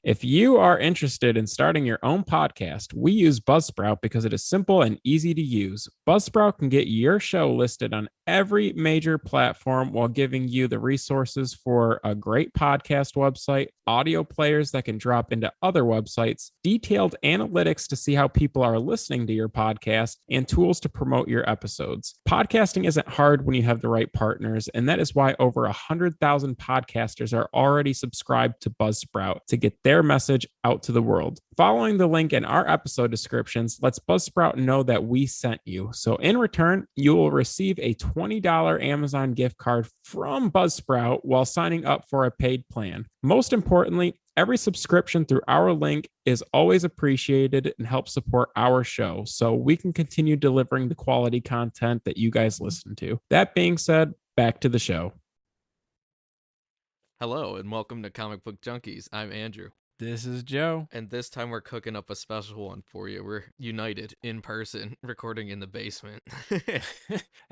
If you are interested in starting your own podcast, we use Buzzsprout because it is simple and easy to use. Buzzsprout can get your show listed on every major platform while giving you the resources for a great podcast website, audio players that can drop into other websites, detailed analytics to see how people are listening to your podcast, and tools to promote your episodes. Podcasting isn't hard when you have the right partners, and that is why over 100,000 podcasters are already subscribed to Buzzsprout to get their message out to the world. Following the link in our episode descriptions lets Buzzsprout know that we sent you. So in return, you will receive a $20 Amazon gift card from Buzzsprout while signing up for a paid plan. Most importantly, every subscription through our link is always appreciated and helps support our show so we can continue delivering the quality content that you guys listen to. That being said, back to the show. Hello, and welcome to Comic Book Junkies. I'm Andrew. This is Joe. And this time we're cooking up a special one for you. We're united in person, recording in the basement.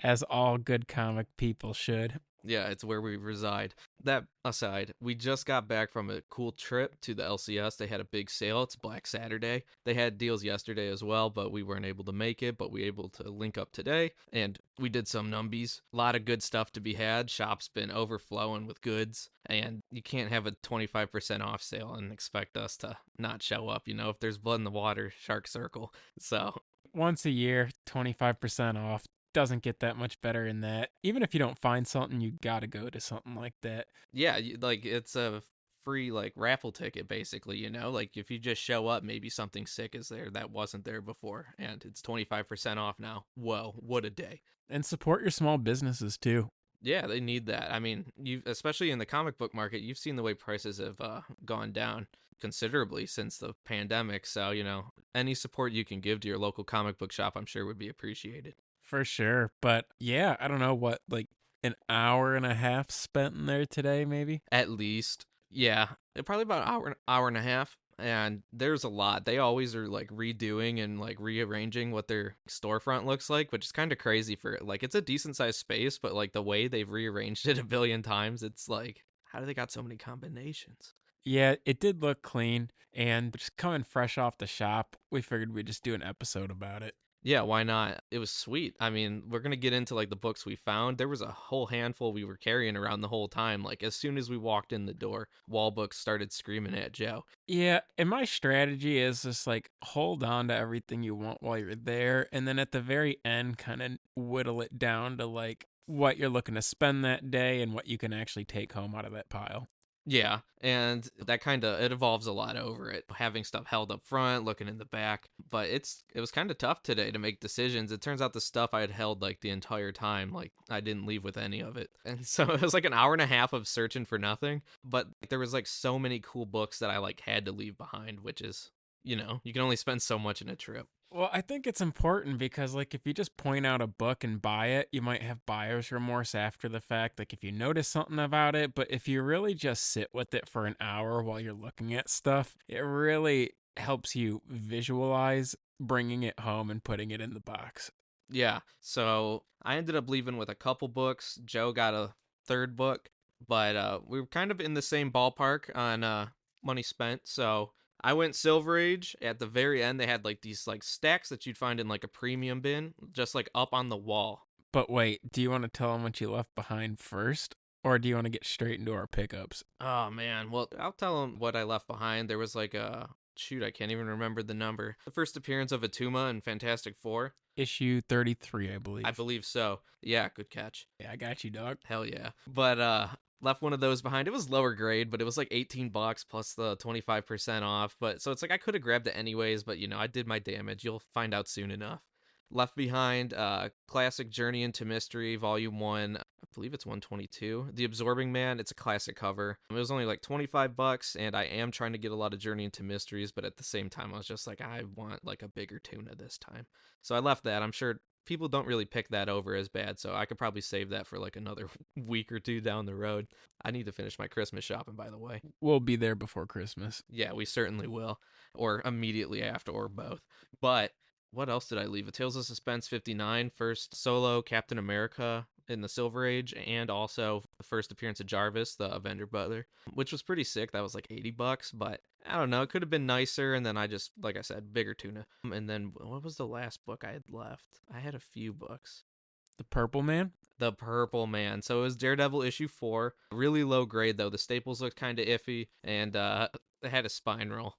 As all good comic people should. Yeah, it's where we reside. That aside, we just got back from a cool trip to the LCS. They had a big sale. It's Black Saturday. They had deals yesterday as well, but we weren't able to make it, but we were able to link up today. And we did some numbies. A lot of good stuff to be had. Shop's been overflowing with goods. And you can't have a 25% off sale and expect us to not show up. You know, if there's blood in the water, shark circle. So once a year, 25% off. Doesn't get that much better in that. Even if you don't find something, you gotta go to something like that. Yeah, like it's a free like raffle ticket basically, you know? Like if you just show up, maybe something sick is there that wasn't there before, and it's 25% off now. Whoa, what a day. And support your small businesses too. Yeah, they need that. I mean, you especially in the comic book market, you've seen the way prices have gone down considerably since the pandemic. So, you know, any support you can give to your local comic book shop, I'm sure would be appreciated. For sure. But yeah, I don't know what, like an hour and a half spent in there today, maybe? At least. Yeah. Probably about an hour and a half. And there's a lot. They always are like redoing and like rearranging what their storefront looks like, which is kind of crazy for like it's a decent sized space, but like the way they've rearranged it a billion times, it's like, how do they got so many combinations? Yeah, it did look clean. And just coming fresh off the shop, we figured we'd just do an episode about it. Yeah, why not? It was sweet. I mean, we're going to get into like the books we found. There was a whole handful we were carrying around the whole time. Like as soon as we walked in the door, wall books started screaming at Joe. Yeah, and my strategy is just like hold on to everything you want while you're there, and then at the very end kind of whittle it down to like what you're looking to spend that day and what you can actually take home out of that pile. Yeah, and that kind of it evolves a lot over it, having stuff held up front, looking in the back. But it was kind of tough today to make decisions. It turns out the stuff I had held like the entire time, like I didn't leave with any of it, and so it was like an hour and a half of searching for nothing. But there was like so many cool books that I like had to leave behind, which is, you know, you can only spend so much in a trip. Well, I think it's important because, like, if you just point out a book and buy it, you might have buyer's remorse after the fact. Like, if you notice something about it, but if you really just sit with it for an hour while you're looking at stuff, it really helps you visualize bringing it home and putting it in the box. Yeah, so I ended up leaving with a couple books. Joe got a third book, but we were kind of in the same ballpark on money spent. So I went Silver Age. At the very end, they had like these like stacks that you'd find in like a premium bin, just like up on the wall. But wait, do you want to tell them what you left behind first? Or do you want to get straight into our pickups? Oh man, well I'll tell them what I left behind. There was like a shoot, I can't even remember the number. The first appearance of Atuma in Fantastic Four. Issue 33, I believe. I believe so. Yeah, good catch. Yeah, I got you, dog. Hell yeah. But left one of those behind. It was lower grade, but it was like $18 plus the 25% off. But so it's like I could have grabbed it anyways, but you know, I did my damage. You'll find out soon enough. Left behind classic Journey into Mystery volume 1. I believe it's 122. The Absorbing Man, it's a classic cover. It was only like $25, and I am trying to get a lot of Journey into Mysteries, but at the same time I was just like, I want like a bigger tuna this time. So I left that. I'm sure people don't really pick that over as bad, so I could probably save that for like another week or two down the road. I need to finish my Christmas shopping, by the way. We'll be there before Christmas. Yeah, we certainly will, or immediately after, or both. But what else did I leave? A Tales of Suspense 59, first solo Captain America in the Silver Age, and also the first appearance of Jarvis, the Avenger Butler, which was pretty sick. That was like $80, but I don't know. It could have been nicer. And then I just, like I said, bigger tuna. And then what was the last book I had left? I had a few books. The Purple Man? The Purple Man. So it was Daredevil issue 4. Really low grade though. The staples looked kind of iffy, and it had a spine roll.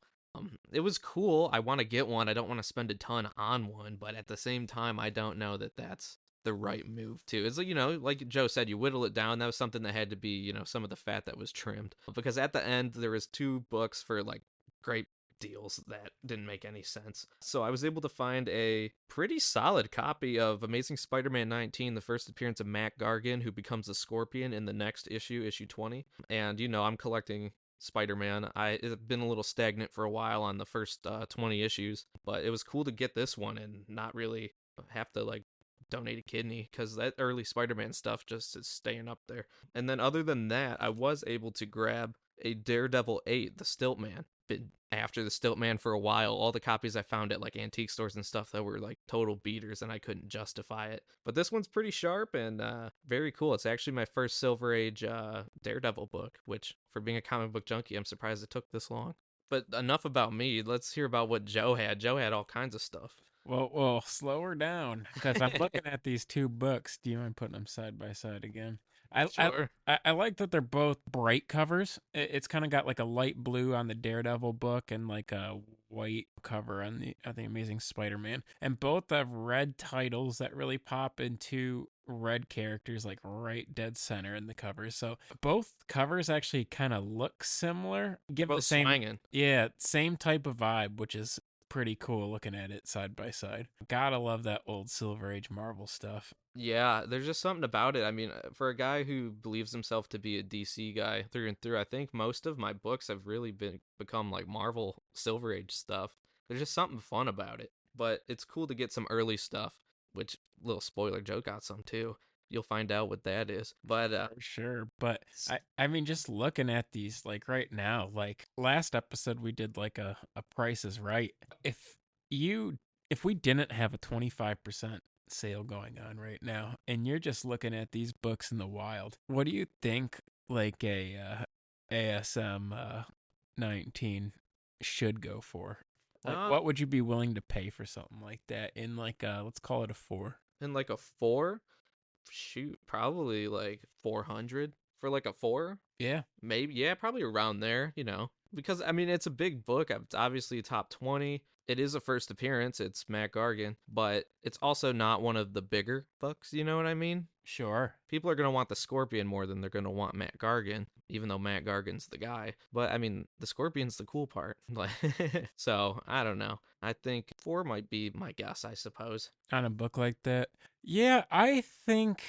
It was cool. I want to get one. I don't want to spend a ton on one, but at the same time, I don't know that that's the right move too. It's like, like Joe said, you whittle it down. That was something that had to be, some of the fat that was trimmed, because at the end there was 2 books for like great deals that didn't make any sense. So I was able to find a pretty solid copy of Amazing Spider-Man 19, the first appearance of Matt Gargan, who becomes a Scorpion in the next issue, issue 20. And I'm collecting Spider-Man. It's been a little stagnant for a while on the first 20 issues, but it was cool to get this one and not really have to like donate a kidney, because that early Spider-Man stuff just is staying up there. And then other than that, I was able to grab a Daredevil 8, the Stiltman. Been after the Stiltman for a while. All the copies I found at like antique stores and stuff that were like total beaters, and I couldn't justify it. But this one's pretty sharp and very cool. It's actually my first Silver Age Daredevil book, which for being a comic book junkie, I'm surprised it took this long. But enough about me. Let's hear about what Joe had. Joe had all kinds of stuff. Well, slow her down because I'm looking at these 2 books. Do you mind putting them side by side again? I I, Sure. I like that they're both bright covers. It's kind of got like a light blue on the Daredevil book and like a white cover on the Amazing Spider-Man, and both have red titles that really pop into red characters like right dead center in the covers. So both covers actually kind of look similar, They're give the both same, swanging. yeah, same type of vibe, which is pretty cool looking at it side by side. Gotta love that old Silver Age Marvel stuff. Yeah, there's just something about it. I mean, for a guy who believes himself to be a DC guy through and through, I think most of my books have really become like Marvel Silver Age stuff. There's just something fun about it. But it's cool to get some early stuff, which, little spoiler, Joe got some too. You'll find out what that is. But For sure. But I mean, just looking at these, like right now, like last episode we did like a Price is Right. You if we didn't have a 25% sale going on right now, and you're just looking at these books in the wild, what do you think like a ASM 19 should go for? Like, uh, what would you be willing to pay for something like that in like let's call it a 4? in like a 4, shoot, probably like 400 for like a 4. Yeah, Maybe, yeah, probably around there, because I mean, it's a big book. It's obviously top 20. It is a first appearance. It's Matt Gargan, but it's also not one of the bigger books. You know what I mean? sure. People are going to want the Scorpion more than they're going to want Matt Gargan, even though Matt Gargan's the guy. But I mean, the Scorpion's the cool part. Like, so I don't know. I think 4 might be my guess, I suppose. On a book like that. Yeah, I think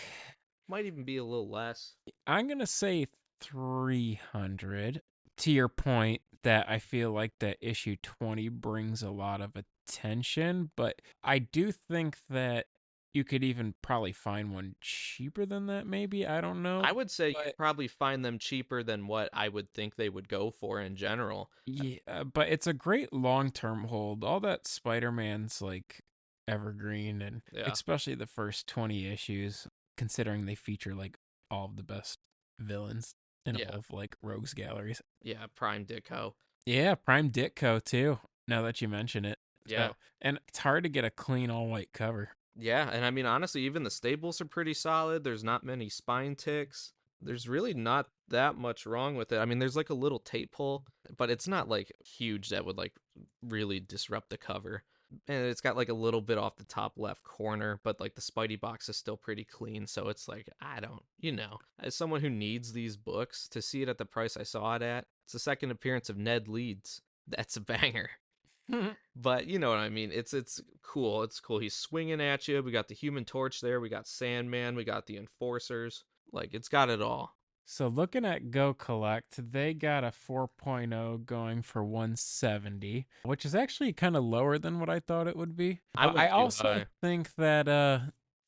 Might even be a little less. I'm going to say 300. To your point that I feel like that issue 20 brings a lot of attention, but I do think that you could even probably find one cheaper than that, maybe. I don't know. I would say you But probably find them cheaper than what I would think they would go for in general. yeah, but it's a great long-term hold. All that Spider-Man's like evergreen, and Yeah. especially the first 20 issues, considering they feature like all of the best villains in all Yeah. of like Rogue's galleries. Yeah. Prime Ditko. Yeah, Prime Ditko too, now that you mention it. Yeah. So, and it's hard to get a clean all white cover. Yeah. And I mean, honestly, even the staples are pretty solid. There's not many spine ticks. There's really not that much wrong with it. I mean, there's like a little tape pull, but it's not like huge that would like really disrupt the cover. And it's got like a little bit off the top left corner, but like the Spidey box is still pretty clean. So it's like, I don't, as someone who needs these books, to see it at the price I saw it at, it's the second appearance of Ned Leeds. That's a banger. But you know what I mean. It's cool. It's cool. He's swinging at you. We got the Human Torch there. We got Sandman. We got the Enforcers. Like, it's got it all. So looking at Go Collect, they got a 4.0 going for 170, which is actually kind of lower than what I thought it would be. I But I went too also high. think that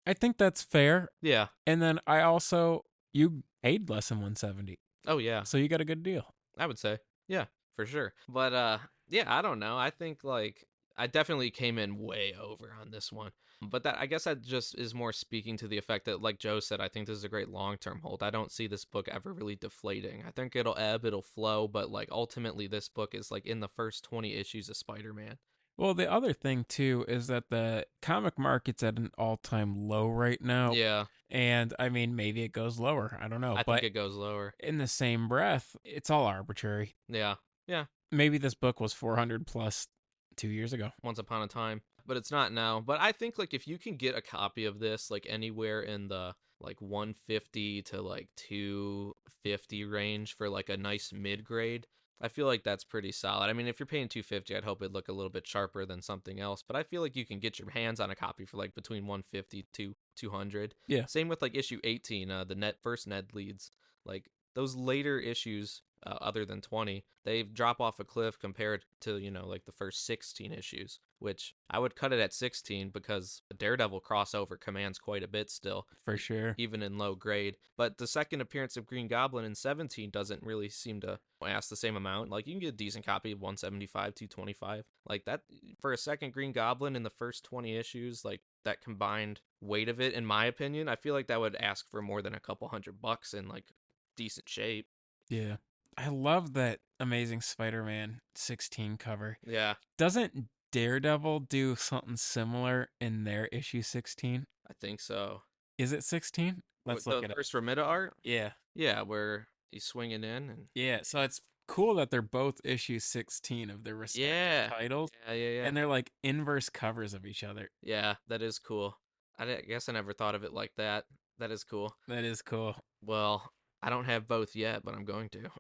I think that's fair. Yeah. And then I also you paid less than 170. Oh yeah. So you got a good deal. I would say. Yeah, for sure. But yeah, I don't know. I think like I definitely came in way over on this one. But that, I guess that just is more speaking to the effect that, like Joe said, I think this is a great long-term hold. I don't see this book ever really deflating. I think it'll ebb, it'll flow, but like ultimately this book is like in the first 20 issues of Spider-Man. Well, the other thing too is that the comic market's at an all-time low right now. Yeah, And I mean, maybe it goes lower. I don't know. I think But it goes lower. in the same breath, it's all arbitrary. Yeah. Yeah. Maybe this book was 400 plus 2 years ago. Once upon a time, but it's not now. But I think like if you can get a copy of this like anywhere in the like 150 to like 250 range for like a nice mid grade, I feel like that's pretty solid. I mean, if you're paying 250, I'd hope it'd look a little bit sharper than something else, but I feel like you can get your hands on a copy for like between 150 to 200. Yeah, Same with like issue 18, the net first Ned leads. Like those later issues, other than 20, they drop off a cliff compared to, like the first 16 issues, which I would cut it at 16 because the Daredevil crossover commands quite a bit still, for sure. even in low grade. But the second appearance of Green Goblin in 17 doesn't really seem to ask the same amount. Like you can get a decent copy of 175, 225. Like that for a second Green Goblin in the first 20 issues, like that combined weight of it, in my opinion, I feel like that would ask for more than a couple $100 in like decent shape. Yeah. I love that Amazing Spider Man 16 cover. Yeah, Doesn't Daredevil do something similar in their issue 16? I think so. Is it 16? Let's With look the it up. first Romita art, Yeah. yeah, where he's swinging in and Yeah. So it's cool that they're both issue 16 of their respective yeah, titles. yeah. And they're like inverse covers of each other. Yeah, that is cool. Guess I never thought of it like that. That is cool. That is cool. Well, I don't have both yet, but I'm going to.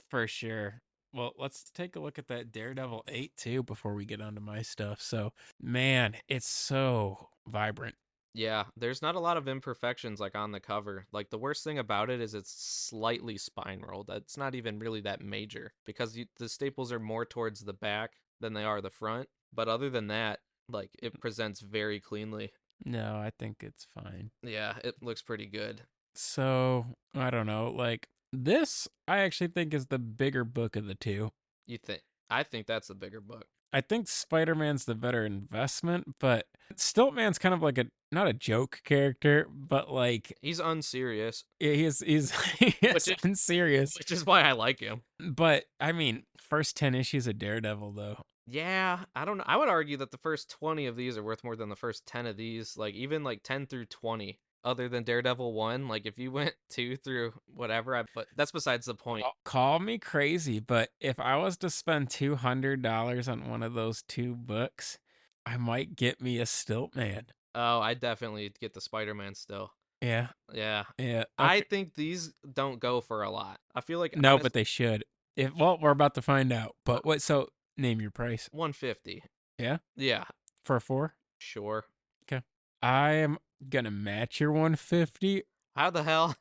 For sure. Well, let's take a look at that Daredevil 8 too before we get onto my stuff. So, man, it's so vibrant. Yeah, there's not a lot of imperfections like on the cover. Like the worst thing about it is it's slightly spine rolled. It's not even really that major because the staples are more towards the back than they are the front. But other than that, like it presents very cleanly. No, I think it's fine. Yeah, it looks pretty good. So, I don't know. Like, this, I actually think is the bigger book of the two. You think? I think that's the bigger book. I think Spider Man's the better investment, but Stiltman's kind of like not a joke character, but like, He's unserious, he's, which yes, is unserious. which is why I like him. But, I mean, first 10 issues of Daredevil, though. Yeah, I don't know. I would argue that the first 20 of these are worth more than the first 10 of these. Like even like 10 through 20 other than Daredevil 1, like if you went 2 through whatever, but that's besides the point. Call me crazy, but if I was to spend $200 on one of those two books, I might get me a Stiltman. Oh, I definitely get the Spider-Man still. Yeah, Yeah. yeah. I Okay. think these don't go for a lot. I feel like No, but they should. If well, we're about to find out. But what? So name your price. 150. Yeah, Yeah, for a four. sure. Okay. I am gonna match your 150. How the hell?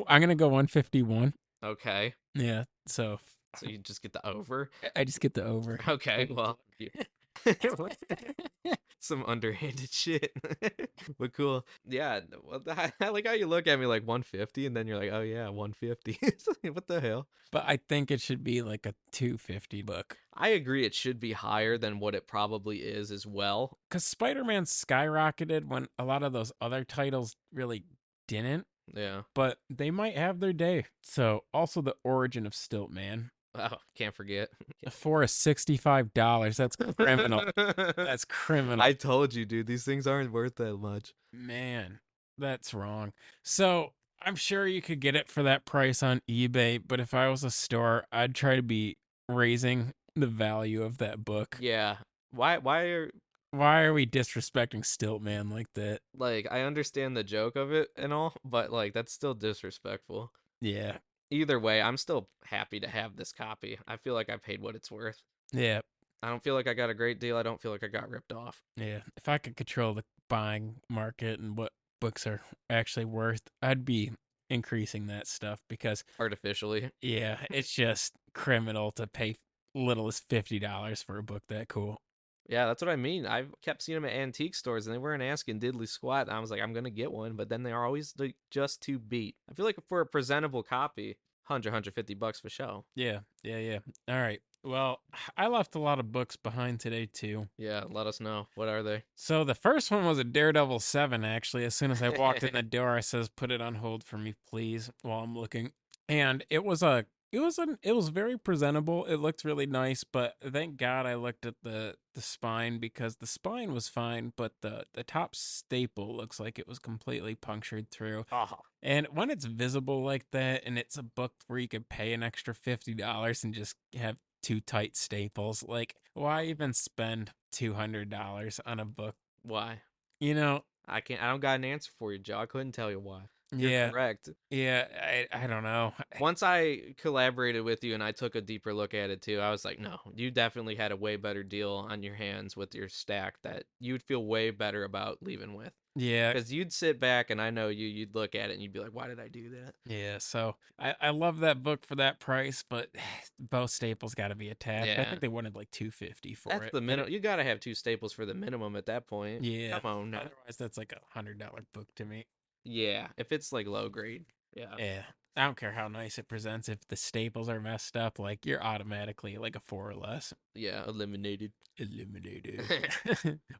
I'm gonna go 151. Okay. Yeah. So So you just get the over. I just get the over. Okay, well, some underhanded shit. But cool. Yeah, well, I like how you look at me like 150 and then you're like, "Oh yeah, 150." What the hell? But I think it should be like a 250 book. I agree it should be higher than what it probably is as well. Because Spider-Man skyrocketed when a lot of those other titles really didn't. Yeah. But they might have their day. So also the origin of Stiltman. Oh, can't forget. For a $65. That's criminal. That's criminal. I told you, dude, these things aren't worth that much. Man, that's wrong. So I'm sure you could get it for that price on eBay, but if I was a store, I'd try to be raising the value of that book. Yeah. Why are Why are we disrespecting Stiltman like that? like I understand the joke of it and all, but like that's still disrespectful. Yeah. Either way, I'm still happy to have this copy. I feel like I paid what it's worth. Yeah. I don't feel like I got a great deal. I don't feel like I got ripped off. Yeah. If I could control the buying market and what books are actually worth, I'd be increasing that stuff because Artificially. yeah, it's just criminal to pay little as $50 for a book that cool. Yeah, that's what I mean. I've kept seeing them at antique stores and they weren't asking diddly squat. And I was like, I'm going to get one, but then they are always like, just too beat. I feel like for a presentable copy, $150 for show. Yeah, yeah, yeah. All right. Well, I left a lot of books behind today too. Yeah, let us know. What are they? So the first one was a Daredevil 7 actually. As soon as I walked in the door, I says put it on hold for me please while I'm looking. And it was very presentable. It looked really nice, but thank God I looked at the spine because the spine was fine, but the top staple looks like it was completely punctured through. Oh, And when it's visible like that and it's a book where you could pay an extra $50 and just have two tight staples, like why even spend $200 on a book? why? You know, I can't. I don't got an answer for you, Joe. I couldn't tell you why. You're yeah, correct. yeah, I don't know. Once I collaborated with you and I took a deeper look at it too, I was like, no, you definitely had a way better deal on your hands with your stack that you'd feel way better about leaving with. Yeah, Because you'd sit back and I know you'd look at it and you'd be like, why did I do that? yeah. So I love that book for that price, but both staples got to be attached. I Yeah, think they wanted like 250 for that's it, the but minimum. You got to have two staples for the minimum at that point. yeah. Come on now. Otherwise, that's like $100 book to me. Yeah, if it's like low grade. Yeah. Yeah. I don't care how nice it presents. If the staples are messed up, like you're automatically like a four or less. Yeah, eliminated. Eliminated.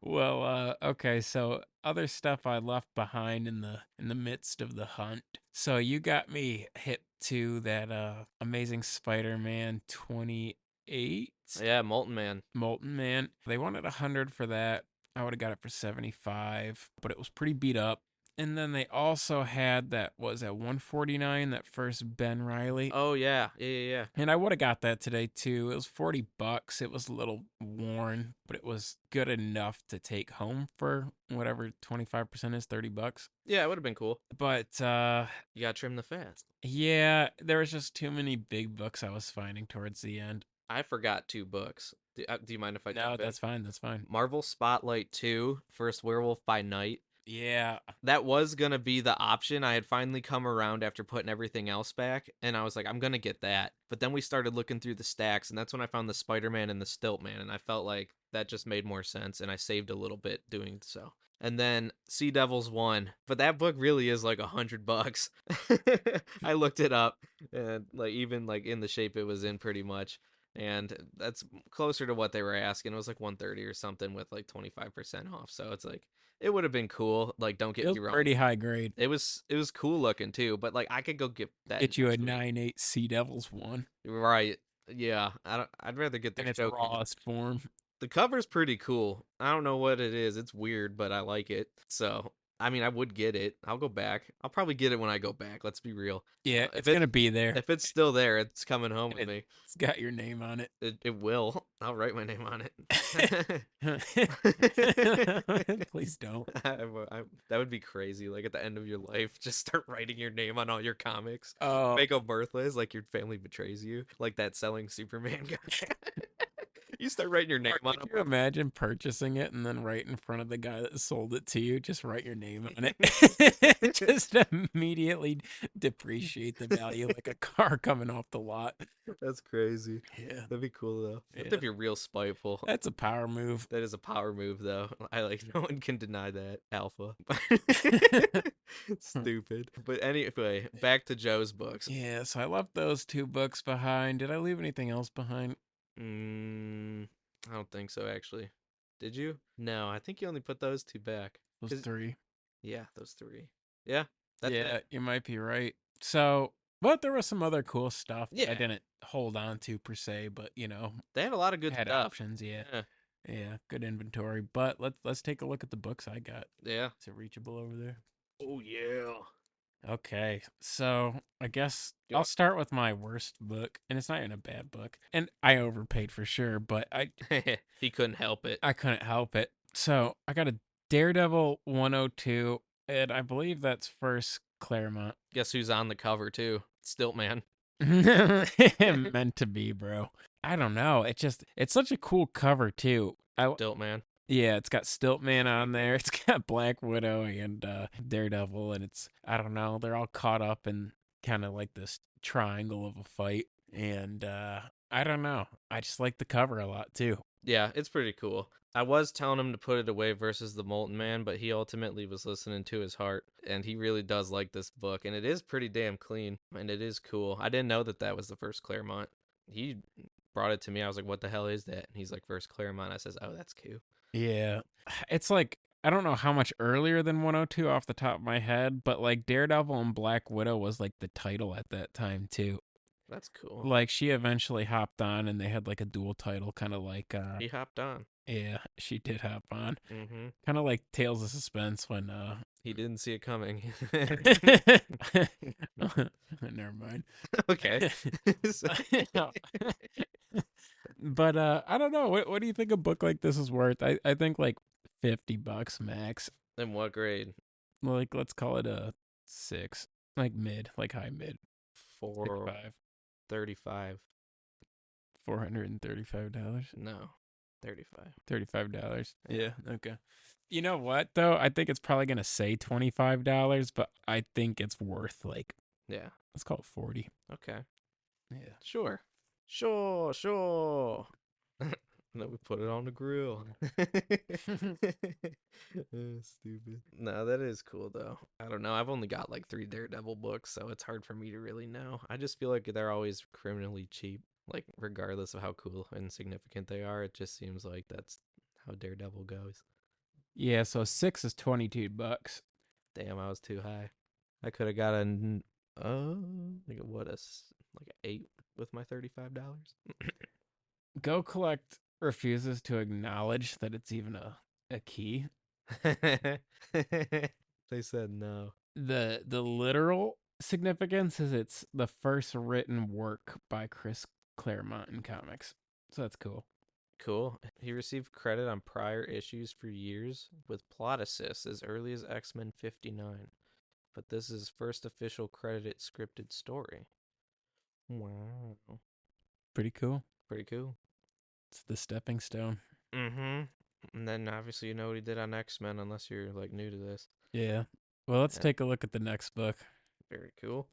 Well, okay, so other stuff I left behind in the midst of the hunt. So you got me hip to that Amazing Spider-Man 28 Yeah, Molten Man. Molten Man. They wanted 100 for that. I would have got it for 75, but it was pretty beat up. And then they also had that was at 149, that first Ben Riley. Oh yeah, yeah. And I would have got that today too. It was $40. It was a little worn, but it was good enough to take home for whatever 25% is, $30. Yeah, it would have been cool. But You got to trim the fat. yeah, there was just too many big books I was finding towards the end. I forgot two books. Do you mind if I No, jump in? that's fine. That's fine. Marvel Spotlight 2, First Werewolf by Night. Yeah. That was going to be the option. I had finally come around after putting everything else back, and I was like, I'm going to get that. But then we started looking through the stacks, and that's when I found the Spider Man and the Stilt Man, and I felt like that just made more sense, and I saved a little bit doing so. And then Sea Devils 1, but that book really is like $100. I looked it up, and like even like in the shape it was in pretty much. And that's closer to what they were asking. It was like 130 or something with like 25% off. So it's like it would have been cool. Like, don't It get was me wrong. pretty high grade. It was cool looking too, but like I could go get that Get you a next week. 9.8 Sea Devils one. Right. Yeah. I'd rather get the In its showcase. rawest form. The cover's pretty cool. I don't know what it is. It's weird, but I like it. So I mean I would get it. I'll go back. I'll probably get it when I go back. Let's be real. Yeah, If it's gonna it be there. if it's still there, it's coming home with And me. it's got your name on it. It will. I'll write my name on it. Please don't. That would be crazy. Like at the end of your life, just start writing your name on all your comics. Oh, Make them worthless, like your family betrays you, like that selling Superman guy. You start writing your name or on could them. you imagine purchasing it and then right in front of the guy that sold it to you, just write your name on it? Just immediately depreciate the value like a car coming off the lot. That's crazy. Yeah, That'd be cool though. You have yeah. to be real spiteful. That's a power move. That is a power move though. I like no one can deny that. Alpha. Stupid. But anyway, back to Joe's books. Yeah, so I left those two books behind. Did I leave anything else behind? I don't think so actually. Did you? No, I think you only put those two back. Those three. Yeah, those three. Yeah, that's Yeah, it. you might be right. So, but there was some other cool stuff that I Yeah, didn't hold on to per se, but you know, they had a lot of good had stuff. options. Yeah, Yeah, yeah, good inventory. But let's take a look at the books I got. yeah. Is it reachable over there? Oh yeah. Okay, so I guess You I'll start with my worst book, and it's not even a bad book, and I overpaid for sure, but he couldn't help it. I couldn't help it. So I got a Daredevil 102, and I believe that's first Claremont. Guess who's on the cover too? Stilt Man. Meant to be, bro. I don't know. It's such a cool cover too. Stilt Man. Yeah, it's got Stiltman on there. It's got Black Widow and Daredevil, and it's I don't know. They're all caught up in kind of like this triangle of a fight, and I don't know. I just like the cover a lot too. Yeah, it's pretty cool. I was telling him to put it away versus the Molten Man, but he ultimately was listening to his heart, and he really does like this book, and it is pretty damn clean, and it is cool. I didn't know that that was the first Claremont. He brought it to me. I was like, "What the hell is that?" And he's like, "First Claremont." I says, "Oh, that's cool." Yeah. It's like I don't know how much earlier than 102 off the top of my head, but like Daredevil and Black Widow was like the title at that time too. That's cool. Like she eventually hopped on and they had like a dual title kind of like He hopped on. yeah, she did hop on. Mm-hmm. Kind of like Tales of Suspense when He didn't see it coming. never mind. Okay. So- But I don't know. What do you think a book like this is worth? I think like $50 max. In what grade? Like let's call it a 6. Like mid, like high mid. Like For 5. 35. $435. No, 35. $35. Yeah. Yeah, okay. You know what though? I think it's probably gonna say $25, but I think it's worth like Yeah. let's call it 40. Okay. Yeah. Sure. Sure, sure. And then we put it on the grill. Stupid. No, that is cool though. I don't know. I've only got like 3 Daredevil books, so it's hard for me to really know. I just feel like they're always criminally cheap. Like regardless of how cool and significant they are, it just seems like that's how Daredevil goes. Yeah, so 6 is $22. Damn, I was too high. I could have got like a, what like an 8 with my $35. Go Collect refuses to acknowledge that it's even a key. They said no. The literal significance is it's the first written work by Chris Claremont in comics. So that's cool. Cool. He received credit on prior issues for years with plot assists as early as X-Men 59, but this is his first official credited scripted story. Wow. Pretty cool. Pretty cool. It's the stepping stone. Mm-hmm. And then obviously you know what he did on X-Men unless you're like new to this. Yeah. Well, let's Yeah. take a look at the next book. Very cool.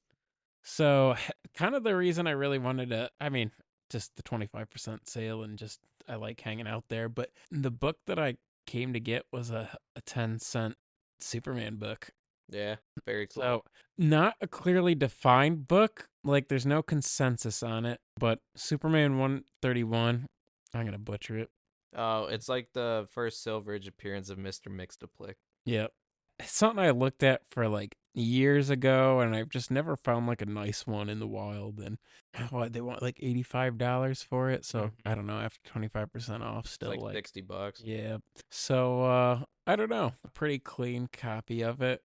So, kind of the reason I really wanted to, I mean, just the 25% sale and just I like hanging out there. But the book that I came to get was a 10-cent Superman book. Yeah, very cool. So, not a clearly defined book. Like, there's no consensus on it. But Superman 131, I'm going to butcher it. Oh, it's like the first Silveridge appearance of Mr. Mixtaplick. Yep. It's something I looked at for like years ago, and I've just never found like a nice one in the wild. And what they want like $85 for it, so I Mm-hmm. don't know. After 25% off, It's still like like $60. yeah. So I don't know. A pretty clean copy of it,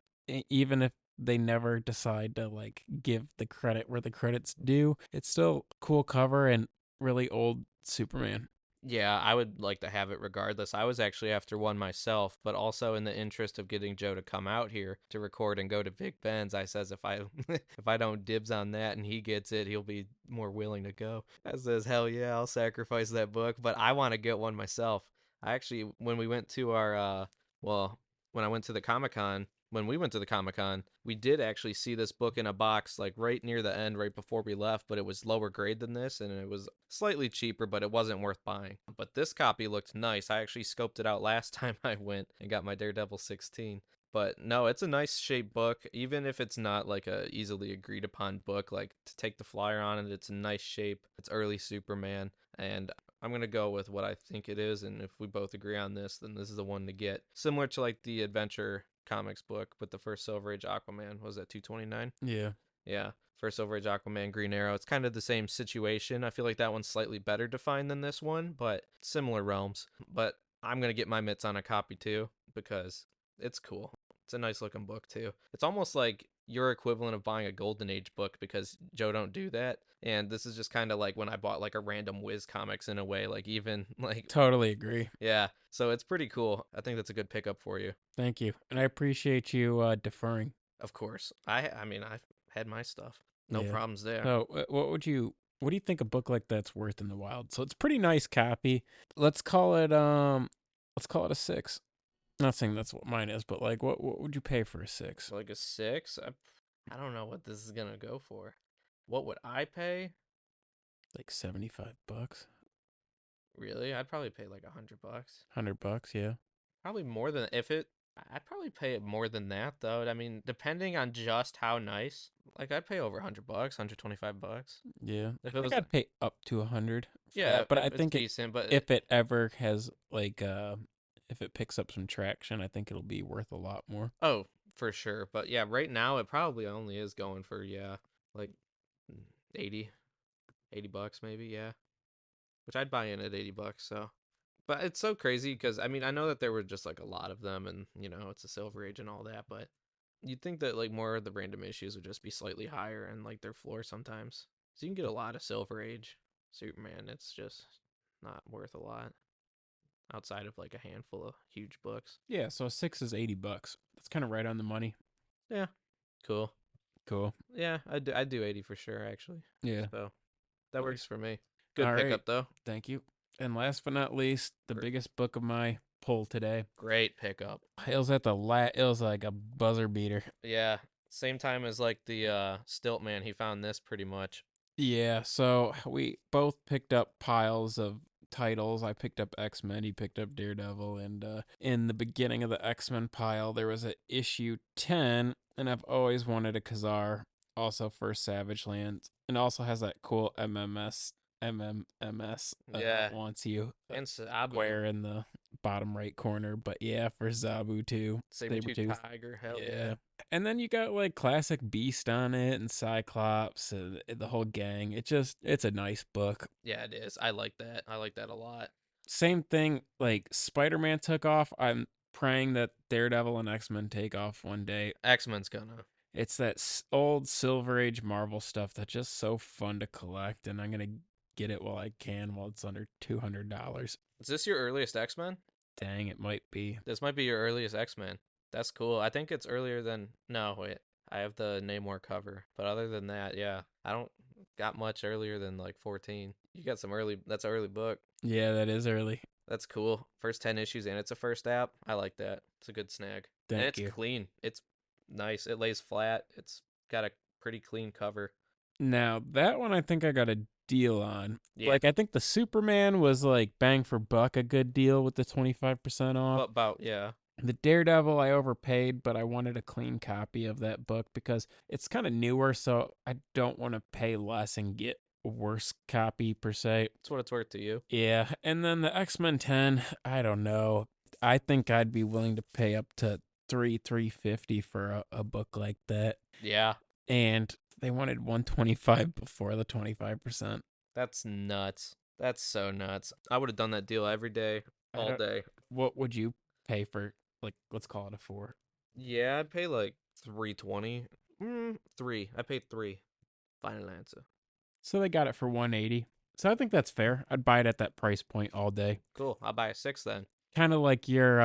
even if they never decide to like give the credit where the credit's due. It's still cool cover and really old Superman. Yeah, I would like to have it regardless. I was actually after one myself, but also in the interest of getting Joe to come out here to record and go to Big Ben's, I says if I if I don't dibs on that and he gets it, he'll be more willing to go. I says, "Hell yeah, I'll sacrifice that book, but I want to get one myself." I actually when we went to our well, when I went to the Comic-Con, when we went to the Comic-Con, we did actually see this book in a box like right near the end, right before we left, but it was lower grade than this and it was slightly cheaper, but it wasn't worth buying. But this copy looked nice. I actually scoped it out last time I went and got my Daredevil 16. But no, it's a nice shaped book, even if it's not like a easily agreed upon book. Like to take the flyer on it, it's a nice shape. It's early Superman, and I'm gonna go with what I think it is. And if we both agree on this, then this is the one to get. Similar to like the Adventure Comics book with the first Silver Age Aquaman. Was that 229? Yeah. Yeah. First Silver Age Aquaman, Green Arrow. It's kind of the same situation. I feel like that one's slightly better defined than this one, but similar realms. But I'm going to get my mitts on a copy too because it's cool. It's a nice looking book too. It's almost like your equivalent of buying a Golden Age book because Joe don't do that. And this is just kind of like when I bought like a random Wiz comics in a way, like even like Totally agree. yeah. So it's pretty cool. I think that's a good pickup for you. Thank you. And I appreciate you deferring. Of course. I mean, I've had my stuff. No Yeah. problems there. So, what do you think a book like that's worth in the wild? So it's a pretty nice copy. Let's call it let's call it a 6. Not saying that's what mine is, but like what would you pay for a 6? Like a 6? I don't know what this is going to go for. What would I pay? Like $75. Really? I'd probably pay like $100. $100, yeah. Probably more than if it I'd probably pay it more than that though. I mean, depending on just how nice. Like I'd pay over $100, $125. Yeah, I If it think was, I'd pay up to 100 for yeah, that. But I if it's think decent, but if it ever has like if it picks up some traction, I think it'll be worth a lot more. oh, for sure. But yeah, right now it probably only is going for like 80, $80 maybe, yeah. Which I'd buy in at $80, so. But it's so crazy because I mean, I know that there were just like a lot of them and, it's a Silver Age and all that, but you'd think that like more of the random issues would just be slightly higher and like their floor sometimes. So you can get a lot of Silver Age Superman. It's just not worth a lot outside of like a handful of huge books. Yeah, so a 6 is $80. That's kind of right on the money. Yeah, cool. Cool. Yeah, I do 80 for sure actually. Yeah. So that works Nice. for me. Good All right. pickup though. Thank you. And last but not least, the biggest book of my pull today. Great pickup. It was at the it was like a buzzer beater. Yeah, same time as like the Stilt Man. He found this pretty much. Yeah, so we both picked up piles of titles. I picked up X-Men, he picked up Daredevil, and in the beginning of the X-Men pile, there was a issue 10, and I've always wanted a Khazar, also for Savage Lands, and also has that cool MMS Yeah, wants you and Sabu. square in the bottom right corner, but yeah, for Zabu too. Saber-tooth Sabretooth. tiger. Hell yeah. Yeah. And then you got like classic Beast on it and Cyclops and the whole gang. It's a nice book. Yeah, it is. I like that. I like that a lot. Same thing like Spider-Man took off. I'm praying that Daredevil and X-Men take off one day. X-Men's gonna. It's that old Silver Age Marvel stuff that's just so fun to collect, and I'm going to get it while I can while it's under $200. Is this your earliest X-Men? Dang, it might be. This might be your earliest X-Men. That's cool. I think it's earlier than. No, wait. I have the Namor cover, but other than that, yeah, I don't got much earlier than like 14. You got some early. That's an early book. Yeah, that is early. That's cool. First 10 issues and it's a first app. I like that. It's a good snag. And Thank it's you. clean. It's nice. It lays flat. It's got a pretty clean cover. Now, that one I think I got a deal on. Yeah. Like, I think the Superman was like bang for buck a good deal with the 25% off. Yeah. The Daredevil I overpaid, but I wanted a clean copy of that book because it's kind of newer, so I don't want to pay less and get a worse copy per se. That's what it's worth to you. Yeah, and then the X-Men 10, I don't know. I think I'd be willing to pay up to 350 for a book like that. Yeah. And they wanted 125 before the 25%. That's nuts. That's so nuts. I would have done that deal every day, all day. What would you pay for, like, let's call it a 4? Yeah, I'd pay like 320. 3. I paid 3. Final answer. So they got it for 180. So I think that's fair. I'd buy it at that price point all day. Cool. I'll buy a 6 then. Kind of like your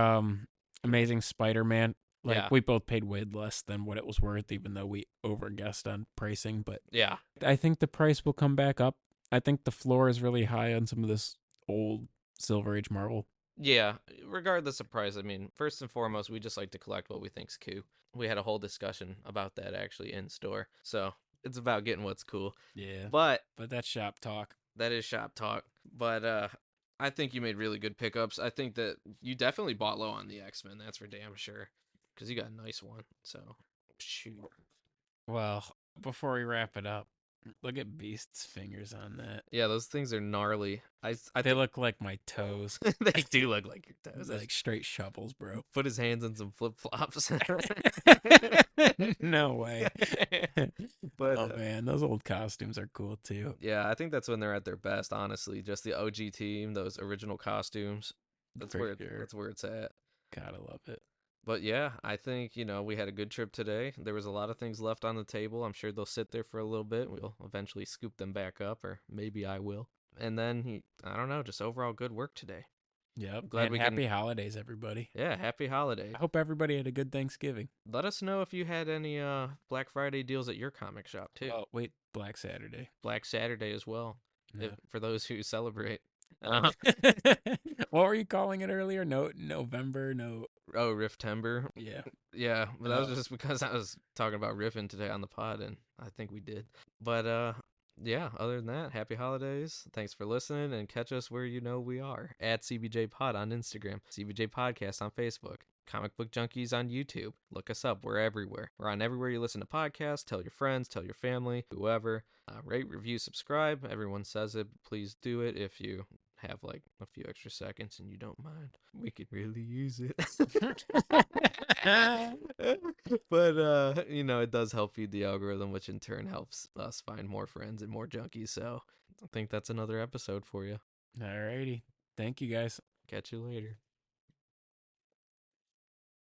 Amazing Spider-Man. Like, Yeah. we both paid way less than what it was worth, even though we overguessed on pricing. But Yeah. I think the price will come back up. I think the floor is really high on some of this old Silver Age Marvel. Yeah, regardless of price, I mean, first and foremost, we just like to collect what we think's cool. We had a whole discussion about that actually in store. So it's about getting what's cool. Yeah. But that's shop talk. that is shop talk. But I think you made really good pickups. I think that you definitely bought low on the X-Men. That's for damn sure. Because you got a nice one. So, shoot. Well, before we wrap it up, look at Beast's fingers on that. Yeah, those things are gnarly. They look like my toes. They do look like your toes. Like straight shovels, bro. Put his hands in some flip-flops. No way. But oh man, those old costumes are cool too. yeah, I think that's when they're at their best, honestly. Just the OG team, those original costumes. That's For where sure. that's where it's at. Gotta love it. But yeah, I think, we had a good trip today. There was a lot of things left on the table. I'm sure they'll sit there for a little bit. We'll eventually scoop them back up, or maybe I will. And then, I don't know, just overall good work today. Yep. Glad and we happy holidays, everybody. Yeah, happy holidays. I hope everybody had a good Thanksgiving. Let us know if you had any Black Friday deals at your comic shop, too. Oh, wait, Black Saturday. Black Saturday as well, Yeah. for those who celebrate. What were you calling it earlier? No, November, no. Oh, Riftember. Yeah. Yeah, but that was just because I was talking about riffing today on the pod, and I think we did. But Yeah, other than that, happy holidays. Thanks for listening, and catch us where you know we are at CBJ Pod on Instagram, CBJ Podcast on Facebook, Comic Book Junkies on YouTube. Look us up. We're everywhere. We're on everywhere you listen to podcasts. Tell your friends, tell your family, whoever. Rate, review, subscribe. Everyone says it. Please do it if you have like a few extra seconds and you don't mind. We could really use it. But it does help feed the algorithm, which in turn helps us find more friends and more junkies. So I think that's another episode for you. Alrighty. Thank you guys. Catch you later.